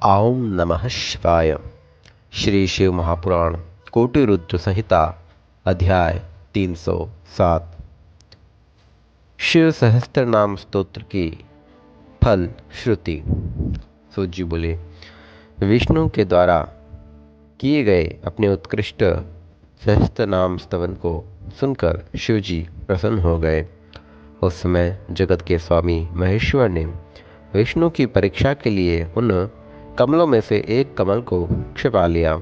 ओम नमः शिवाय। श्री शिव महापुराण कोटि रुद्र संहिता अध्याय 307 शिव सहस्त्र नाम स्तोत्र की फल श्रुति। सूत जी बोले, विष्णु के द्वारा किए गए अपने उत्कृष्ट सहस्त्र नाम स्तवन को सुनकर शिव जी प्रसन्न हो गए। उस समय जगत के स्वामी महेश्वर ने विष्णु की परीक्षा के लिए उन कमलों में से एक कमल को छिपा लिया।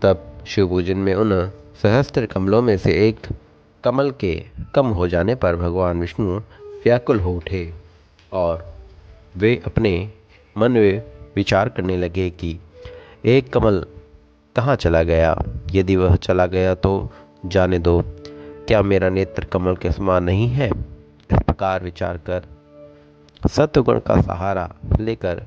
तब शिव पूजन में उन सहस्त्र कमलों में से एक कमल के कम हो जाने पर भगवान विष्णु व्याकुल हो उठे और वे अपने मन में विचार करने लगे कि एक कमल कहाँ चला गया। यदि वह चला गया तो जाने दो, क्या मेरा नेत्र कमल के समान नहीं है। इस प्रकार विचार कर सत्वगुण का सहारा लेकर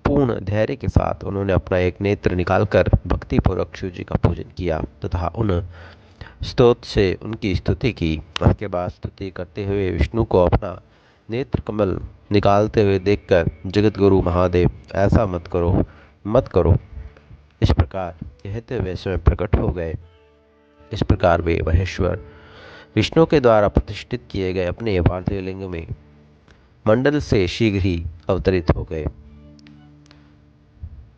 पूर्ण धैर्य के साथ उन्होंने अपना एक नेत्र निकालकर भक्तिपूर्वक शिव जी का पूजन किया तथा उन स्तोत्र से उनकी स्तुति की। उसके बाद स्तुति करते हुए विष्णु को अपना नेत्र कमल निकालते हुए देखकर जगत गुरु महादेव, ऐसा मत करो इस प्रकार कहते हुए स्वयं प्रकट हो गए। इस प्रकार वे महेश्वर विष्णु के द्वारा प्रतिष्ठित किए गए अपने पार्थिव लिंग में मंडल से शीघ्र ही अवतरित हो गए।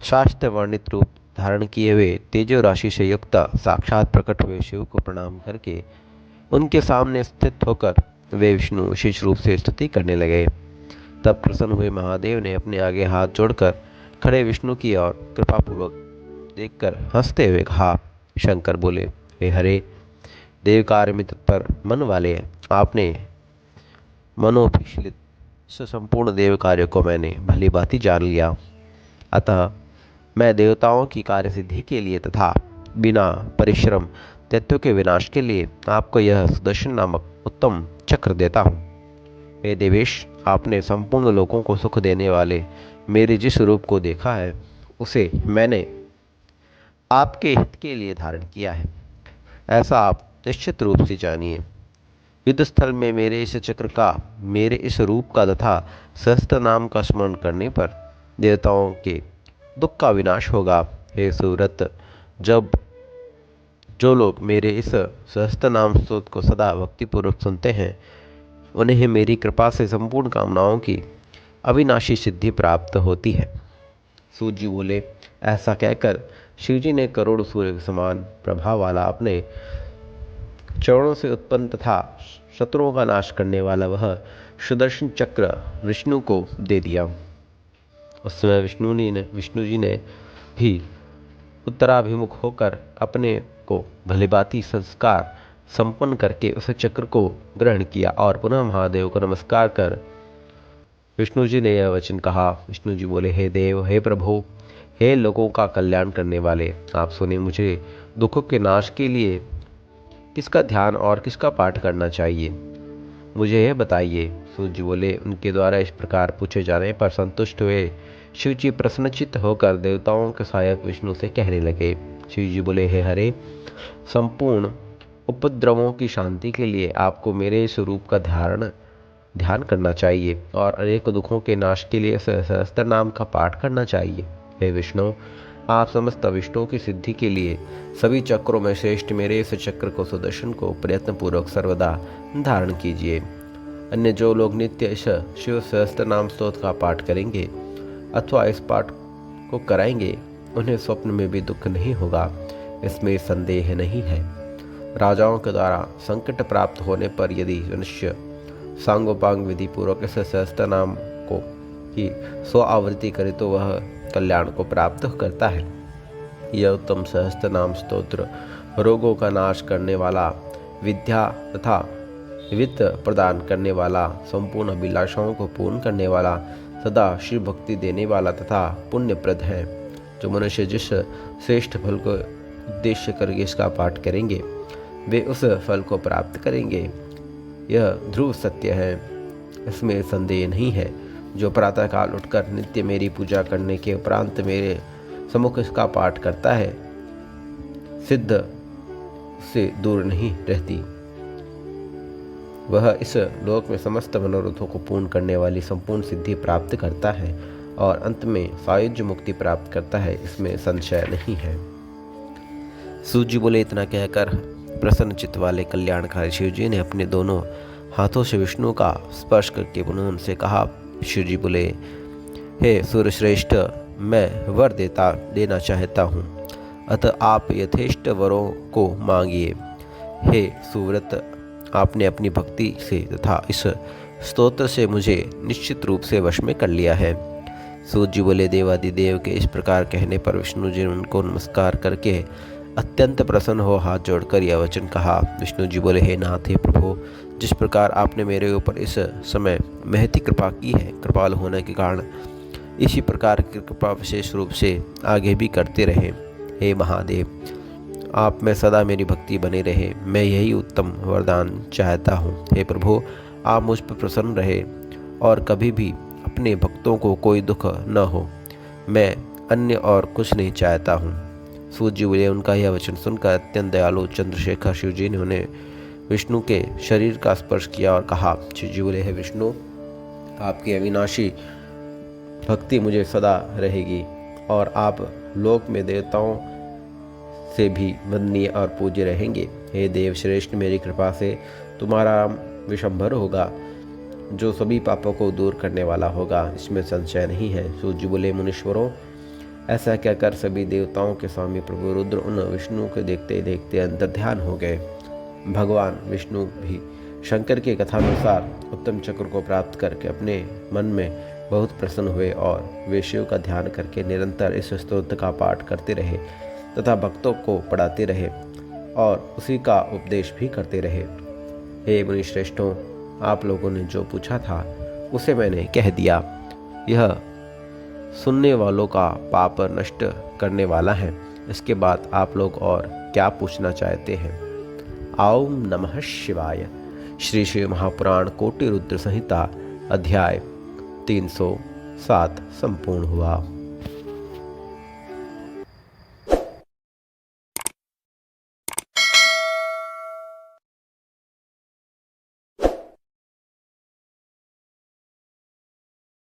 शास्त्र वर्णित रूप धारण किए हुए तेजो राशि से युक्त साक्षात प्रकट हुए शिव को प्रणाम करके उनके सामने स्थित होकर वे विष्णु विशेष रूप से स्तुति करने लगे। तब प्रसन्न हुए महादेव ने अपने आगे हाथ जोड़कर खड़े विष्णु की ओर कृपापूर्वक देखकर हंसते हुए कहा। शंकर बोले, हे हरे, देव कार्य में तत्पर मन वाले, आपने मनोभिषलित संपूर्ण देव कार्य को मैंने भली भांति जान लिया। अतः मैं देवताओं की कार्य सिद्धि के लिए तथा बिना परिश्रम दैत्यों के विनाश के लिए आपको यह सुदर्शन नामक उत्तम चक्र देता हूँ। हे देवेश, आपने संपूर्ण लोगों को सुख देने वाले मेरे जिस रूप को देखा है उसे मैंने आपके हित के लिए धारण किया है, ऐसा आप निश्चित रूप से जानिए। युद्ध स्थल में मेरे इस चक्र का, मेरे इस रूप का तथा सहस्त्र नाम का स्मरण करने पर देवताओं के दुख का विनाश होगा। हे सुव्रत, जब जो लोग मेरे इस सहस्त्र नाम स्तोत्र को सदा भक्तिपूर्वक सुनते हैं उन्हें मेरी कृपा से संपूर्ण कामनाओं की अविनाशी सिद्धि प्राप्त होती है। सूत जी बोले, ऐसा कहकर शिवजी ने करोड़ सूर्य के समान प्रभाव वाला अपने चरणों से उत्पन्न तथा शत्रुओं का नाश करने वाला वह सुदर्शन चक्र विष्णु को दे दिया। उस समय विष्णु जी ने भी उत्तराभिमुख होकर अपने को भलीभांति संस्कार संपन्न करके उस चक्र को ग्रहण किया और पुनः महादेव को नमस्कार कर विष्णु जी ने यह वचन कहा। विष्णु जी बोले, हे देव, हे प्रभु, हे लोगों का कल्याण करने वाले, आप सुने, मुझे दुखों के नाश के लिए किसका ध्यान और किसका पाठ करना चाहिए, मुझे यह बताइए। सूत जी बोले, उनके द्वारा इस प्रकार पूछे जाने पर संतुष्ट हुए शिव जी प्रसन्नचित्त होकर देवताओं के सहायक विष्णु से कहने लगे। शिव जी बोले, हे हरे, संपूर्ण उपद्रवों की शांति के लिए आपको मेरे स्वरूप का ध्यान करना चाहिए और अनेक दुखों के नाश के लिए सहस्त्र नाम का पाठ करना चाहिए। हे विष्णु, आप समस्त विष्णुओं की सिद्धि के लिए सभी चक्रों में श्रेष्ठ मेरे इस चक्र को, सुदर्शन को प्रयत्नपूर्वक सर्वदा धारण कीजिए। अन्य जो लोग नित्य इस शिव सहस्त्र नाम स्तोत्र का पाठ करेंगे अथवा इस पाठ को कराएंगे उन्हें स्वप्न में भी दुख नहीं होगा, इसमें संदेह नहीं है। राजाओं के द्वारा संकट प्राप्त होने पर यदि मनुष्य सांगोपांग विधि पूर्वक इस सहस्त्र नाम को की 100 आवृत्ति करे तो वह कल्याण को प्राप्त करता है। यह उत्तम सहस्त्र नाम स्तोत्र रोगों का नाश करने वाला, विद्या तथा वित्त प्रदान करने वाला, संपूर्ण अभिलाषाओं को पूर्ण करने वाला, सदा शिव भक्ति देने वाला तथा पुण्यप्रद है। जो मनुष्य जिस श्रेष्ठ फल को उद्देश्य करके इसका पाठ करेंगे वे उस फल को प्राप्त करेंगे, यह ध्रुव सत्य है, इसमें संदेह नहीं है। जो प्रातःकाल उठकर नित्य मेरी पूजा करने के उपरांत मेरे सम्मुख इसका पाठ करता है सिद्ध से दूर नहीं रहती। वह इस लोक में समस्त मनोरथों को पूर्ण करने वाली संपूर्ण सिद्धि प्राप्त करता है और अंत में सायुज्य मुक्ति प्राप्त करता है, इसमें संशय नहीं है। सूत जी बोले, इतना कहकर प्रसन्न चित्त वाले कल्याणकारी शिव जी ने अपने दोनों हाथों से विष्णु का स्पर्श करके पुनः उनसे कहा। शिव जी बोले, हे सूर्यश्रेष्ठ, मैं वर देना चाहता हूँ, अतः आप यथेष्ट वरों को मांगिए। हे सुव्रत, आपने अपनी भक्ति से तथा इस स्तोत्र से मुझे निश्चित रूप से वश में कर लिया है। सूत जी बोले, देवादिदेव के इस प्रकार कहने पर विष्णु जी ने उनको नमस्कार करके अत्यंत प्रसन्न हो हाथ जोड़कर यह वचन कहा। विष्णु जी बोले, हे नाथ, हे प्रभु, जिस प्रकार आपने मेरे ऊपर इस समय महती कृपा की है, कृपाल होने के कारण इसी प्रकार की कृपा विशेष रूप से आगे भी करते रहे। हे महादेव, आप में सदा मेरी भक्ति बनी रहे, मैं यही उत्तम वरदान चाहता हूँ। हे प्रभु, आप मुझ पर प्रसन्न रहे और कभी भी अपने भक्तों को कोई दुख न हो, मैं अन्य और कुछ नहीं चाहता हूँ। सूत जी बोले, उनका यह वचन सुनकर अत्यंत दयालु चंद्रशेखर शिव जी ने उन्हें विष्णु के शरीर का स्पर्श किया और कहा। शिव जी बोले, हे विष्णु, आपकी अविनाशी भक्ति मुझे सदा रहेगी और आप लोक में देवताओं से भी वंदनीय और पूज्य रहेंगे। हे देव श्रेष्ठ, मेरी कृपा से तुम्हारा विशंभर होगा, जो सभी पापों को दूर करने वाला होगा, इसमें संशय नहीं है। सूत जी बोले, मुनीश्वरों, ऐसा कहकर सभी देवताओं के स्वामी प्रभु रुद्र उन विष्णु को देखते देखते अंतर्ध्यान हो गए। भगवान विष्णु भी शंकर की कथानुसार उत्तम चक्र को प्राप्त करके अपने मन में बहुत प्रसन्न हुए और वे शिव का ध्यान करके निरंतर इस स्तोत्र का पाठ करते रहे तथा भक्तों को पढ़ाते रहे और उसी का उपदेश भी करते रहे। हे मुनि श्रेष्ठों, आप लोगों ने जो पूछा था उसे मैंने कह दिया। यह सुनने वालों का पाप नष्ट करने वाला है। इसके बाद आप लोग और क्या पूछना चाहते हैं? ओम नमः शिवाय। श्री शिव महापुराण कोटि रुद्र संहिता अध्याय 307 संपूर्ण हुआ।